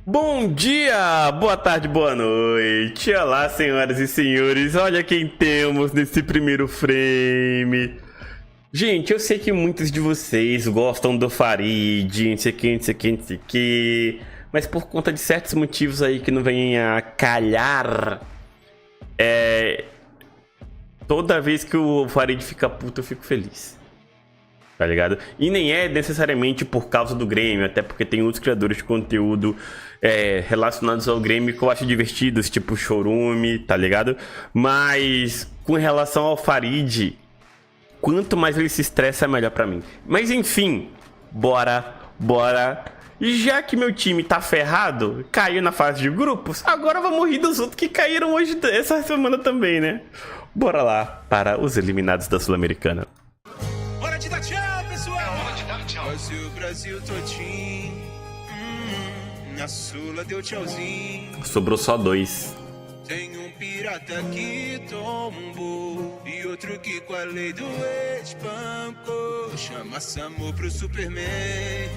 Bom dia, boa tarde, boa noite. Olá, senhoras e senhores. Olha quem temos nesse primeiro frame. Gente, eu sei que muitos de vocês gostam do Farid, não sei o que, não sei o que, não sei o que. Mas por conta de certos motivos aí que não vêm a calhar, toda vez que o Farid fica puto, eu fico feliz. Tá ligado? E nem é necessariamente por causa do Grêmio, até porque tem outros criadores de conteúdo relacionados ao Grêmio que eu acho divertidos, tipo Chorume, tá ligado? Mas com relação ao Farid, quanto mais ele se estressa, melhor pra mim. Mas enfim, bora. Já que meu time tá ferrado, caiu na fase de grupos, agora eu vou morrer dos outros que caíram hoje, essa semana também, né? Bora lá para os eliminados da Sul-Americana. Hora de dar tchau, pessoal! Hora de dar tchau. Brasil todinho. Na Sula deu tchauzinho. Sobrou só 2. Tem um pirata que tombou e outro que com a lei do espancou. Chama Samu pro Superman.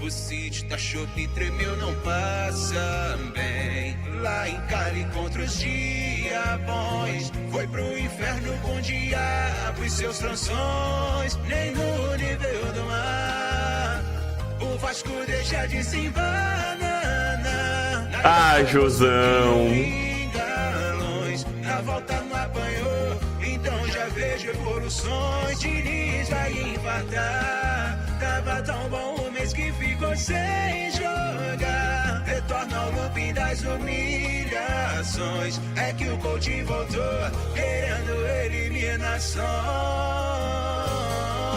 O sítio da Chope tremeu, não passa bem. Lá em Cali contra os diabões. Foi pro inferno com o diabo e seus tranções. Nem no nível do mar o Vasco deixa de se embanar. Ah, Josão! Na volta não apanhou, então já vejo evoluções. Diniz vai infartar. Tava tão bom o mês que ficou sem jogar. Retorna ao looping das humilhações. É que o coach voltou, querendo eliminação.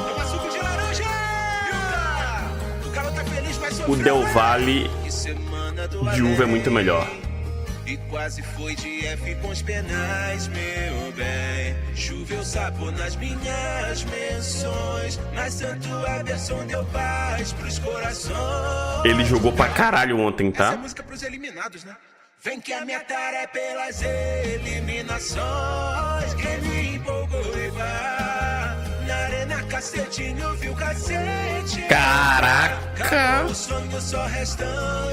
Toma suco de laranja! O cara tá feliz, mas O Del Valle de uva é muito melhor. E quase foi de F com os penais, meu bem. Choveu sapo nas minhas menções, mas Santo Aberson deu paz pros corações. Ele jogou pra caralho ontem, Essa é tá? música pros eliminados, né? Vem que a minha tara é pelas eliminações. Quem me empolgou e vá na arena, cacetinho, viu cacete. Caraca! O sonho só restam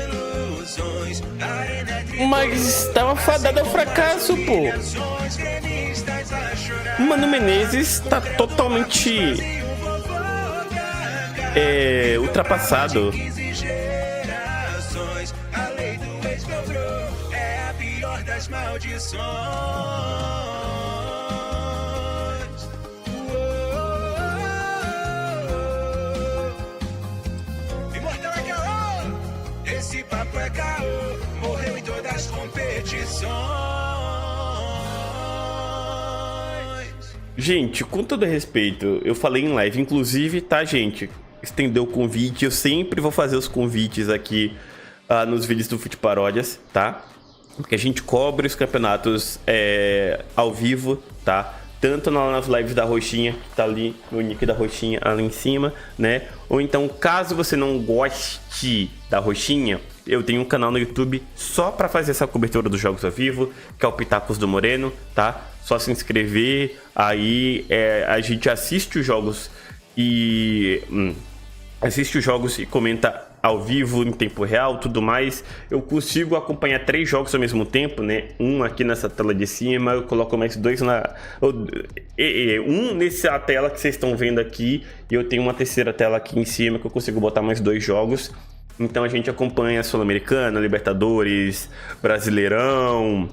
ilusões. Arena é Mas estava fadado ao fracasso, pô. Mano Menezes tá totalmente ultrapassado. A lei do ex dobrou, é a pior das maldições. Imortal é caô, esse papo é caô, morreu em todas as competições. Gente, com todo respeito, eu falei em live, inclusive, tá, gente? Estendeu o convite, eu sempre vou fazer os convites aqui nos vídeos do Fute Paródias, tá? Porque a gente cobre os campeonatos ao vivo, tá? Tanto nas lives da Roxinha, que tá ali, o nick da Roxinha ali em cima, né? Ou então, caso você não goste da Roxinha, eu tenho um canal no YouTube só pra fazer essa cobertura dos jogos ao vivo, que é o Pitacos do Moreno, tá? Só se inscrever, aí a gente assiste os jogos e comenta ao vivo, em tempo real, tudo mais. Eu consigo acompanhar 3 jogos ao mesmo tempo, né? Um aqui nessa tela de cima, eu coloco mais 2 um nessa tela que vocês estão vendo aqui, e eu tenho uma terceira tela aqui em cima que eu consigo botar mais 2 jogos. Então a gente acompanha Sul-Americana, Libertadores, Brasileirão.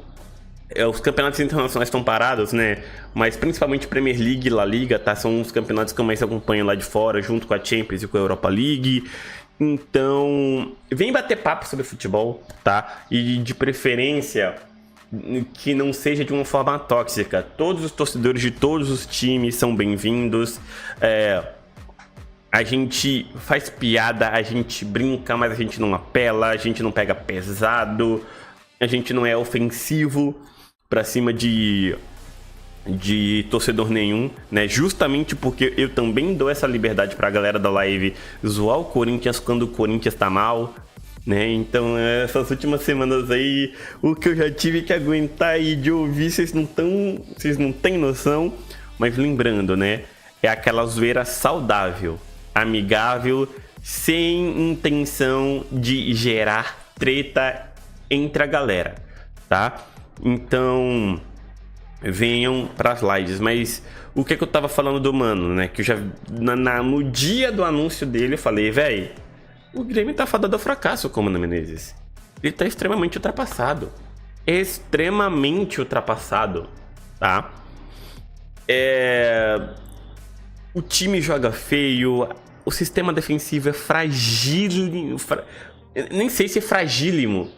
Os campeonatos internacionais estão parados, né? Mas principalmente Premier League e La Liga, tá? São os campeonatos que eu mais acompanho lá de fora, junto com a Champions e com a Europa League. Então, vem bater papo sobre futebol, tá? E de preferência que não seja de uma forma tóxica. Todos os torcedores de todos os times são bem-vindos. A gente faz piada, a gente brinca, mas a gente não apela, a gente não pega pesado, a gente não é ofensivo pra cima de torcedor nenhum, né? Justamente porque eu também dou essa liberdade pra galera da live zoar o Corinthians quando o Corinthians tá mal, né? Então, essas últimas semanas aí, o que eu já tive que aguentar e de ouvir, vocês não têm noção. Mas lembrando, né? É aquela zoeira saudável, amigável, sem intenção de gerar treta entre a galera, tá? Então, venham pras lives. Mas o que eu tava falando do Mano, né? Que eu já, no dia do anúncio dele, eu falei, véi, o Grêmio tá fadado ao fracasso com o Mano Menezes. Ele tá extremamente ultrapassado. Extremamente ultrapassado, tá? O time joga feio, o sistema defensivo é fragílimo. Nem sei se é fragílimo,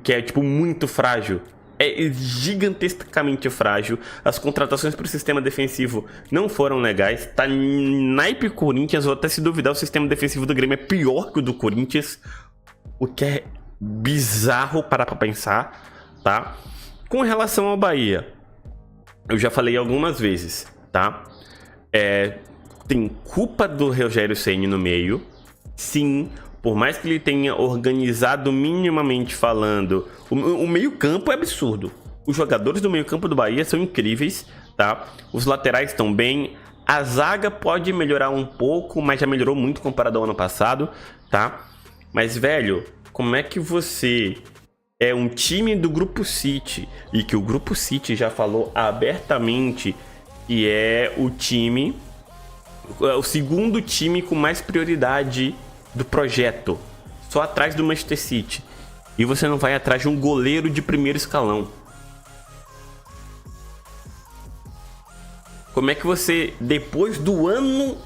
que é tipo muito frágil. É gigantescamente frágil. As contratações para o sistema defensivo não foram legais. Tá naipe Corinthians, ou até se duvidar, o sistema defensivo do Grêmio é pior que o do Corinthians, o que é bizarro para pensar, tá? Com relação ao Bahia, eu já falei algumas vezes, tá? Tem culpa do Rogério Ceni no meio, sim. Por mais que ele tenha organizado minimamente falando, o meio-campo é absurdo. Os jogadores do meio-campo do Bahia são incríveis, tá? Os laterais estão bem. A zaga pode melhorar um pouco, mas já melhorou muito comparado ao ano passado, tá? Mas, velho, como é que você é um time do Grupo City e que o Grupo City já falou abertamente que é o segundo time com mais prioridade do projeto, só atrás do Manchester City, e você não vai atrás de um goleiro de primeiro escalão? Como é que você, depois do ano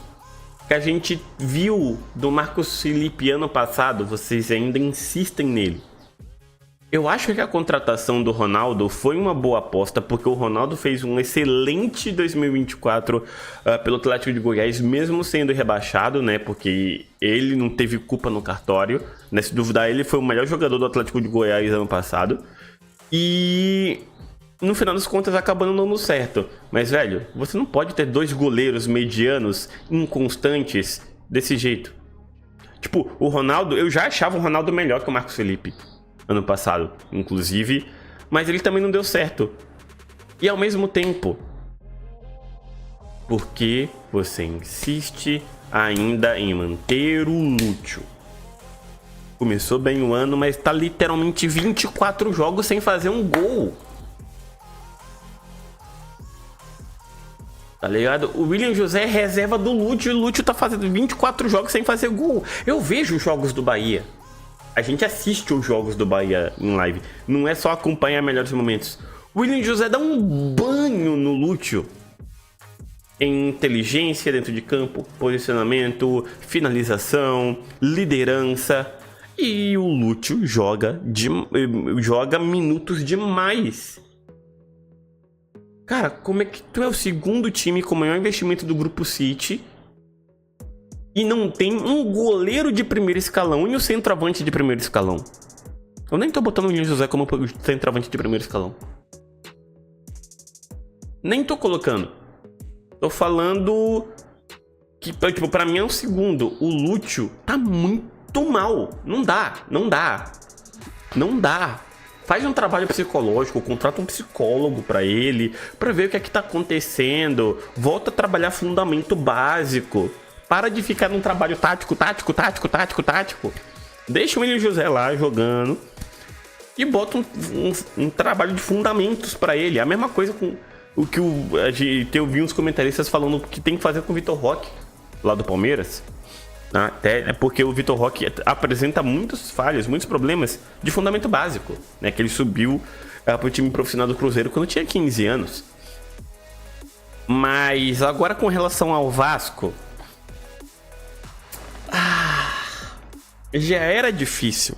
que a gente viu do Marcos Felipe ano passado, vocês ainda insistem nele? Eu acho que a contratação do Ronaldo foi uma boa aposta, porque o Ronaldo fez um excelente 2024 pelo Atlético de Goiás, mesmo sendo rebaixado, né? Porque ele não teve culpa no cartório, né? Se duvidar, ele foi o melhor jogador do Atlético de Goiás ano passado. E no final das contas acabou não dando certo. Mas, velho, você não pode ter dois goleiros medianos inconstantes desse jeito. Tipo, o Ronaldo, eu já achava o Ronaldo melhor que o Marcos Felipe ano passado, inclusive, mas ele também não deu certo. E ao mesmo tempo, por que você insiste ainda em manter o Lúcio? Começou bem o ano, mas tá literalmente 24 jogos sem fazer um gol. Tá ligado? O William José é reserva do Lúcio e o Lúcio tá fazendo 24 jogos sem fazer gol. Eu vejo os jogos do Bahia. A gente assiste os jogos do Bahia em live. Não é só acompanhar melhores momentos. O William José dá um banho no Lúcio em inteligência dentro de campo, posicionamento, finalização, liderança. E o Lúcio joga minutos demais. Cara, como é que tu é o segundo time com o maior investimento do Grupo City e não tem um goleiro de primeiro escalão e o centroavante de primeiro escalão? Eu nem tô botando o William José como centroavante de primeiro escalão. Nem tô colocando. Tô falando que, tipo, pra mim é um segundo. O Lúcio tá muito mal. Não dá. Faz um trabalho psicológico, contrata um psicólogo pra ele, pra ver o que é que tá acontecendo. Volta a trabalhar fundamento básico. Para de ficar num trabalho tático. Deixa o William José lá jogando e bota um trabalho de fundamentos pra ele. A mesma coisa com o que eu vi uns comentaristas falando que tem que fazer com o Vitor Roque, lá do Palmeiras. Até é porque o Vitor Roque apresenta muitas falhas, muitos problemas de fundamento básico, né? Que ele subiu pro time profissional do Cruzeiro quando tinha 15 anos. Mas agora com relação ao Vasco, já era difícil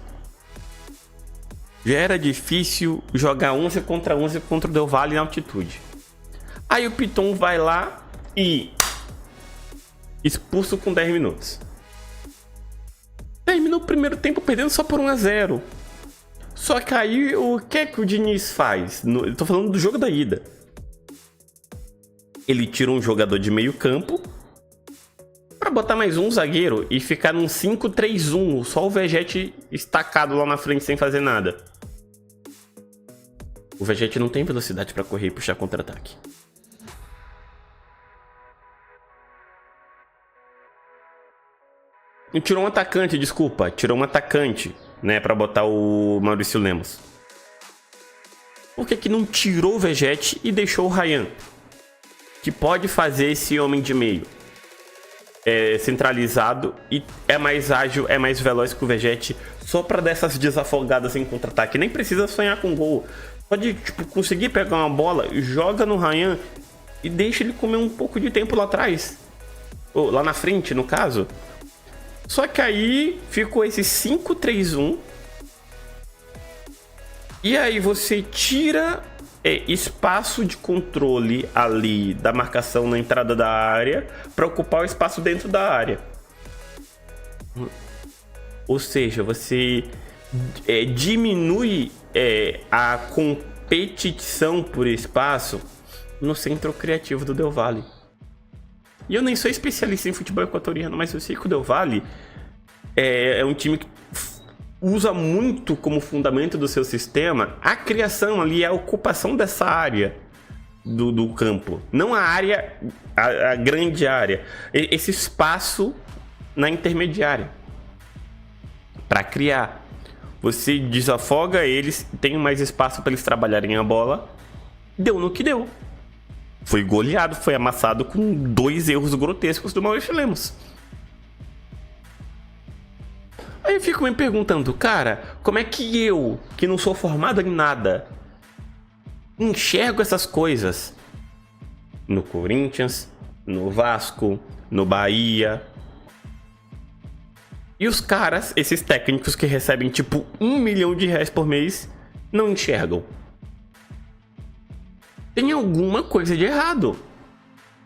jogar 11 contra 11 contra o Del Valle na altitude. Aí o Piton vai lá e expulso com 10 minutos. Terminou o primeiro tempo perdendo só por 1-0. Só que aí o que é que o Diniz faz? Eu tô falando do jogo da ida. Ele tira um jogador de meio campo pra botar mais um zagueiro e ficar num 5-3-1, só o Vegete estacado lá na frente sem fazer nada. O Vegete não tem velocidade pra correr e puxar contra-ataque. Tirou um atacante. né, pra botar o Maurício Lemos? Por que não tirou o Vegete e deixou o Ryan, que pode fazer esse homem de meio? É centralizado e é mais ágil, é mais veloz que o Vegete, só pra dar essas desafogadas em contra-ataque. Nem precisa sonhar com gol. Pode, tipo, conseguir pegar uma bola, joga no Ryan e deixa ele comer um pouco de tempo lá atrás. Ou lá na frente, no caso. Só que aí ficou esse 5-3-1. E aí você tira espaço de controle ali da marcação na entrada da área para ocupar o espaço dentro da área. Ou seja, você diminui a competição por espaço no centro criativo do Del Valle. E eu nem sou especialista em futebol equatoriano, mas eu sei que o Del Valle é um time que usa muito como fundamento do seu sistema a criação ali, a ocupação dessa área do campo. Não a área, a grande área. Esse espaço na intermediária. Para criar. Você desafoga eles, tem mais espaço para eles trabalharem a bola. Deu no que deu. Foi goleado, foi amassado com 2 erros grotescos do Maurício Lemos. Aí eu fico me perguntando, cara, como é que eu, que não sou formado em nada, enxergo essas coisas no Corinthians, no Vasco, no Bahia? E os caras, esses técnicos que recebem tipo R$1 milhão por mês, não enxergam. Tem alguma coisa de errado.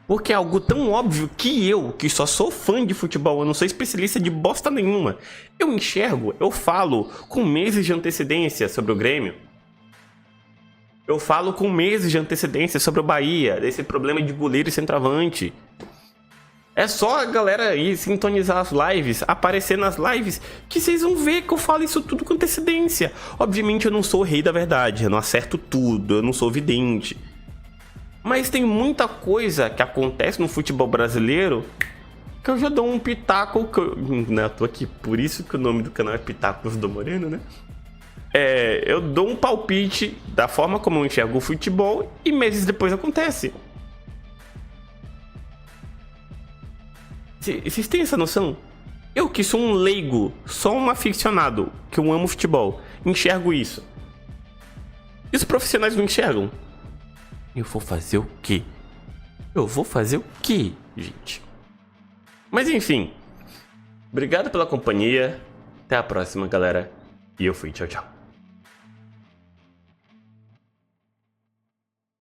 Porque é algo tão óbvio que eu, que só sou fã de futebol, eu não sou especialista de bosta nenhuma, eu enxergo, eu falo com meses de antecedência sobre o Grêmio. Eu falo com meses de antecedência sobre o Bahia, desse problema de goleiro e centroavante. É só a galera ir sintonizar as lives, aparecer nas lives, que vocês vão ver que eu falo isso tudo com antecedência. Obviamente eu não sou o rei da verdade, eu não acerto tudo, eu não sou vidente. Mas tem muita coisa que acontece no futebol brasileiro que eu já dou um pitaco. Não, eu tô aqui, por isso que o nome do canal é Pitacos do Moreno, né? Eu dou um palpite da forma como eu enxergo o futebol e meses depois acontece. Vocês têm essa noção? Eu que sou um leigo, só um aficionado, que eu amo futebol, enxergo isso. E os profissionais não enxergam? Eu vou fazer o quê? Gente? Mas enfim. Obrigado pela companhia. Até a próxima, galera. E eu fui. Tchau, tchau.